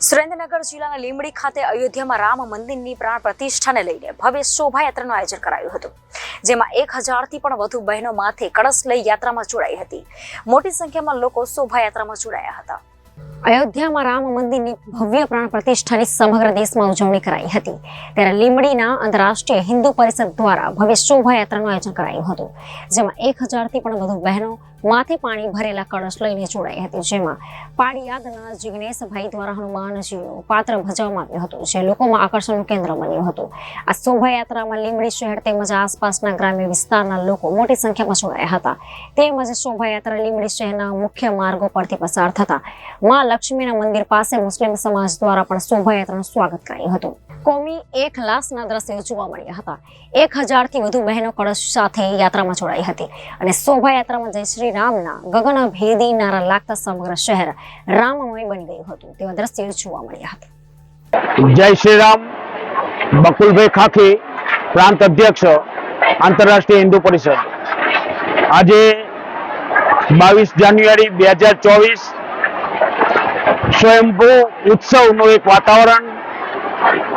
સુરેન્દ્રનગર જિલ્લાના લીંબડી ખાતે અયોધ્યામાં રામ મંદિરની પ્રાણ પ્રતિષ્ઠાને લઈને ભવ્ય શોભાયાત્રાનું આયોજન કરાયું હતું, જેમાં 1000થી પણ વધુ બહેનો માથે કળશ લઈ યાત્રામાં જોડાઈ હતી. મોટી સંખ્યામાં લોકો શોભાયાત્રામાં જોડાયા હતા. અયોધ્યામાં રામ મંદિરની ભવ્ય પ્રાણ પ્રતિષ્ઠાની સમગ્ર દેશમાં ઉજવણી કરાઈ હતી, ત્યારે લીંબડીના આંતરરાષ્ટ્રીય હિન્દુ પરિષદ દ્વારા ભવ્ય શોભાયાત્રાનું આયોજન કરાયું હતું, જેમાં 1000થી પણ વધુ બહેનો માથે પાણી ભરેલા કળશ લઈને જોડાઈ હતી, જેમાં પાળિયાદના જિગ્નેશભાઈ દ્વારા હનુમાનજીનું પાત્ર ભજવવામાં આવ્યું હતું, જે લોકોમાં આકર્ષણનું કેન્દ્ર બન્યું હતું. આ શોભાયાત્રામાં લીંબડી શહેર તેમજ આસપાસના ગ્રામ્ય વિસ્તારના લોકો મોટી સંખ્યામાં જોડાયા હતા. તેમજ શોભાયાત્રા લીંબડી શહેરના મુખ્ય માર્ગો પરથી પસાર થતા મા લક્ષ્મીના મંદિર પાસે મુસ્લિમ સમાજ દ્વારા પણ શોભાયાત્રાનું સ્વાગત કરાયું હતું. કોમી એકલાસના દ્રશ્યો જોવા મળ્યા હતા. 1000થી વધુ બહેનો કળશ સાથે યાત્રામાં જોડાઈ હતી અને શોભાયાત્રામાં જય શ્રી રામના ગગનભેદી નારા લાગતા સમગ્ર શહેર રામમય બની ગયું હતું, તેવા દ્રશ્યો જોવા મળ્યા હતા. જય શ્રી રામ. બકુલભાઈ ખાખી, પ્રાંત અધ્યક્ષ, આંતરરાષ્ટ્રીય હિન્દુ પરિષદ. આજે 22 જાન્યુઆરી 2024 સ્વયંભૂ ઉત્સવનું એક વાતાવરણ.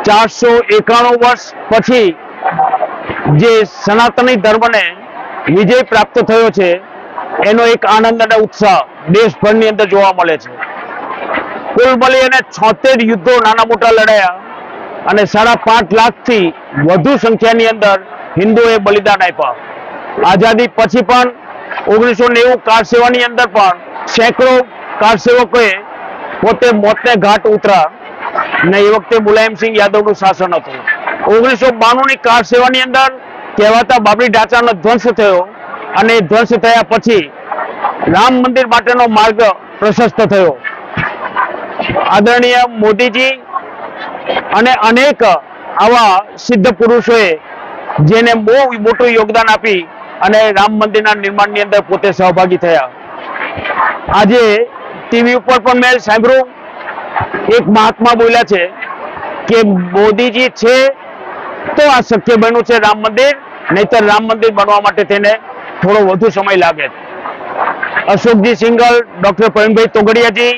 491 વર્ષ પછી જે સનાતની ધર્મને વિજય પ્રાપ્ત થયો છે, એનો એક આનંદ અને ઉત્સાહ દેશભરની અંદર જોવા મળે છે. કુલ મળી અને 76 યુદ્ધો નાના મોટા લડાયા અને 5.5 લાખથી વધુ સંખ્યાની અંદર હિન્દુઓએ બલિદાન આપ્યા. આઝાદી પછી પણ 1990 કાર સેવાની અંદર પણ સેંકડો કાર સેવકોએ પોતે મોતને ઘાટ ઉતરા ને એ વખતે મુલાયમસિંહ યાદવનું શાસન હતું. 1992ની કાર સેવાની અંદર કહેવાતા બાબરી ઢાંચાનો ધ્વંસ થયો અને ધ્વંસ થયા પછી રામ મંદિર માટેનો માર્ગ પ્રશસ્ત થયો. આદરણીય મોદીજી અને અનેક આવા સિદ્ધ પુરુષોએ જેને બહુ મોટું યોગદાન આપી અને રામ મંદિરના નિર્માણની અંદર પોતે સહભાગી થયા. આજે ટીવી ઉપર પણ મેં સાંભળ્યું, એક મહાત્મા બોલ્યા છે કે મોદીજી છે તો આ શક્ય બન્યું છે રામ મંદિર, નહીતર રામ મંદિર બનવા માટે તેને થોડો વધુ સમય લાગે. અશોકજી સિંઘલ, ડોક્ટર પ્રવીણભાઈ તોગડિયાજી,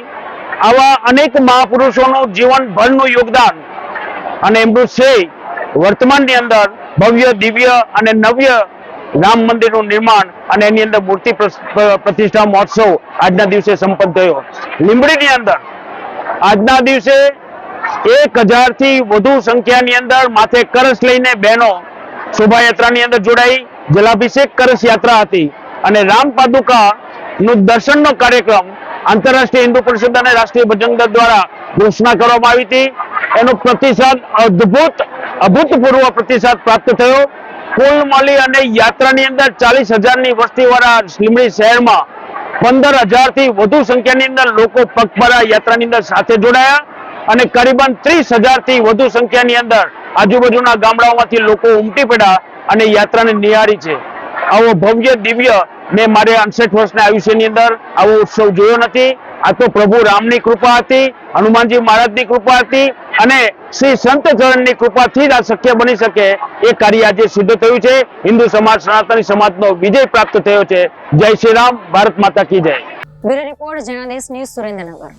આવા અનેક મહાપુરુષોનું જીવનભરનું યોગદાન અને એમનું શ્રેય વર્તમાનની અંદર ભવ્ય, દિવ્ય અને નવ્ય રામ મંદિરનું નિર્માણ અને એની અંદર મૂર્તિ પ્રતિષ્ઠા મહોત્સવ આજના દિવસે સંપન્ન થયો. લીંબડીની અંદર આજના દિવસે 1000થી વધુ સંખ્યાની અંદર માથે કળશ લઈને બહેનો શોભાયાત્રાની અંદર જોડાઈ. જલાભિષેક કળશ યાત્રા હતી અને રામ પાદુકા નું દર્શનનો કાર્યક્રમ આંતરરાષ્ટ્રીય હિન્દુ પરિષદ અને રાષ્ટ્રીય બજરંગ દળ દ્વારા ઘોષણા કરવામાં આવી હતી. એનો પ્રતિસાદ અભૂતપૂર્વ પ્રતિસાદ પ્રાપ્ત થયો. કુલ મળી અને યાત્રાની અંદર 40,000ની વસ્તીવાળા લીંબડી શહેરમાં 15,000થી વધુ સંખ્યાની અંદર લોકો પગપાળા યાત્રાની અંદર સાથે જોડાયા અને કરીબન 30,000થી વધુ સંખ્યાની અંદર આજુબાજુના ગામડાઓમાંથી લોકો ઉમટી પડ્યા અને યાત્રાને નિહાળી છે. આવો ભવ્ય, દિવ્ય મેં મારે 68 વર્ષના આયુષ્યની અંદર આવો ઉત્સવ જોયો નથી. આ તો પ્રભુ રામની કૃપા હતી, હનુમાનજી મહારાજની કૃપા હતી અને શ્રી સંત ચરણની કૃપાથી જ આ શક્ય બની શકે. એ કાર્ય આજે સિદ્ધ થયું છે. હિન્દુ સમાજ, સનાતની સમાજનો વિજય પ્રાપ્ત થયો છે. જય શ્રી રામ. ભારત માતા કી જય. Bureau report Janadesh news, Surendranagar.